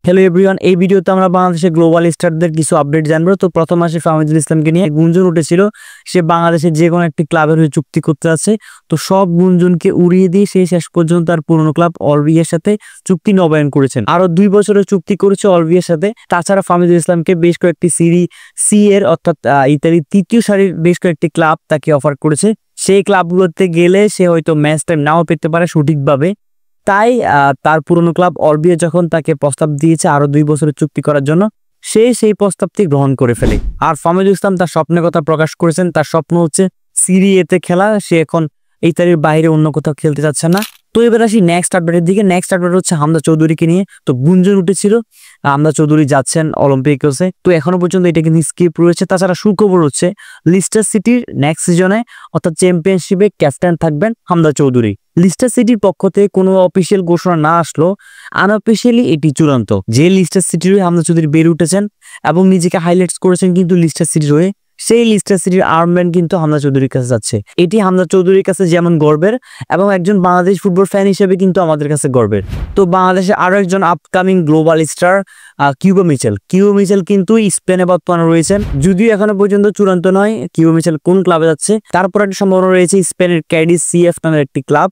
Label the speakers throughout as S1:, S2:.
S1: Hello everyone, এই ভিডিওতে আমরা বাংলাদেশের গ্লোবাল স্টারদের কিছু আপডেট জানবো। তো প্রথম আসে ফাহমিদুল ইসলামকে নিয়ে গুঞ্জন উঠেছিল সে বাংলাদেশের যে কোনো একটি ক্লাবের হয়ে চুক্তি করতে আছে। তো সব গুঞ্জনকে উড়িয়ে দিয়ে সে শেষ পর্যন্ত তার পুরনো ক্লাব অলবিয়ার সাথে চুক্তি নবায়ন করেছেন। আরো 2 বছরের চুক্তি করেছে অলবিয়ার সাথে। তাছাড়া ফাহমিদুল ইসলামকে বেশ কয়েকটি সিরি সি এর অর্থাৎ ইতালির তৃতীয় সারির বেশ কয়েকটি ক্লাব তাকে অফার করেছে। সেই ক্লাবগুলোতে গেলে সে হয়তো ম্যাচ টাইম নাও পেতে পারে সঠিকভাবে। তাই তার পুরনো ক্লাব অলবিয়া যখন তাকে প্রস্তাব দিয়েছে আরো 2 বছরের চুক্তি করার জন্য, সে সেই প্রস্তাবটি গ্রহণ করে ফেলে। আর ফাহমিদুল ইসলাম তার স্বপ্নের কথা প্রকাশ করেছেন। তার স্বপ্ন হচ্ছে সিরি এতে খেলা। সে এখন ইতালির বাইরে অন্য কোথাও খেলতে চাচ্ছে না। তো এবার আসি নেক্সট আপডেটের দিকে। নেক্সট আপডেট হচ্ছে হামজা চৌধুরীকে নিয়ে। তো গুঞ্জন উঠেছিল হামজা চৌধুরী যাচ্ছেন অলিম্পিকসে। তো এখনো পর্যন্ত এটা কিন্তু স্কিপ রয়েছে। তাছাড়া সুখবর হচ্ছে লিস্টার সিটির নেক্সট সিজনে অর্থাৎ চ্যাম্পিয়নশিপে ক্যাপ্টেন থাকবেন হামজা চৌধুরী। লিস্টার সিটির পক্ষ থেকে কোনো অফিসিয়াল ঘোষণা না আসলো, আনঅফিসিয়ালি এটি চূড়ান্ত যে লিস্টার সিটির হয়ে হামজা চৌধুরী বেড়ে উঠেছেন এবং নিজেকে হাইলাইটস করেছেন কিন্তু লিস্টার সিটির হয়ে। সেই লিস্টার সিটির আর্মব্যান্ড কিন্তু হামজা চৌধুরীর কাছে যাচ্ছে। এটি হামজা চৌধুরীর কাছে যেমন গর্বের এবং একজন বাংলাদেশ ফুটবল ফ্যান হিসেবে কিন্তু আমাদের কাছে গর্বের। তো বাংলাদেশে আরো একজন upcoming global star Cuba Mitchell কিন্তু স্পেনে বর্তমানে রয়েছেন। যদিও এখনো পর্যন্ত চূড়ান্ত নয় কিউবা মিচেল কোন ক্লাবে যাচ্ছে। তারপর একটা সম্ভাবনা রয়েছে স্পেনের ক্যাডিস সিএফ নামের একটি ক্লাব।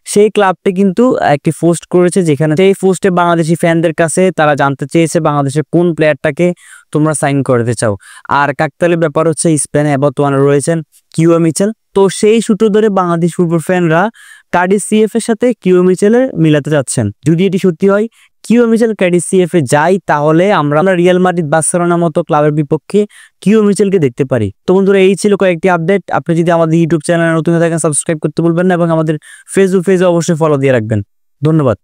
S1: সেই ক্লাবটি কিন্তু একটি পোস্ট করেছে, যেখানে সেই পোস্টে বাংলাদেশি ফ্যানদের কাছে তারা জানতে চেয়েছে বাংলাদেশের কোন প্লেয়ারটাকে তোমরা সাইন করতে চাও। আর কাকতালীয় ব্যাপার হচ্ছে স্পেনে বর্তমানে রয়েছেন কিউবা মিচেল। তো সেই সূত্র ধরে বাংলাদেশ ফুটবল ফ্যানরা কার্ডিফ সিএফ এর সাথে কিউবা মিচেলের মিলাতে যাচ্ছেন। যদি এটি সত্যি হয় কিউবা মিচেল কার্ডিফ সিএফ এ যাই, তাহলে আমরা রিয়াল মাদ্রিদ বার্সেলোনার মতো ক্লাবের বিপক্ষে কিউবা মিচেলকে দেখতে পারি। তো বন্ধুরা, এই ছিল কয়েকটি আপডেট। আপনি যদি আমাদের ইউটিউব চ্যানেলে নতুন থাকেন সাবস্ক্রাইব করতে ভুলবেন না এবং আমাদের ফেসবুক পেজে অবশ্যই ফলো দিয়ে রাখবেন। ধন্যবাদ।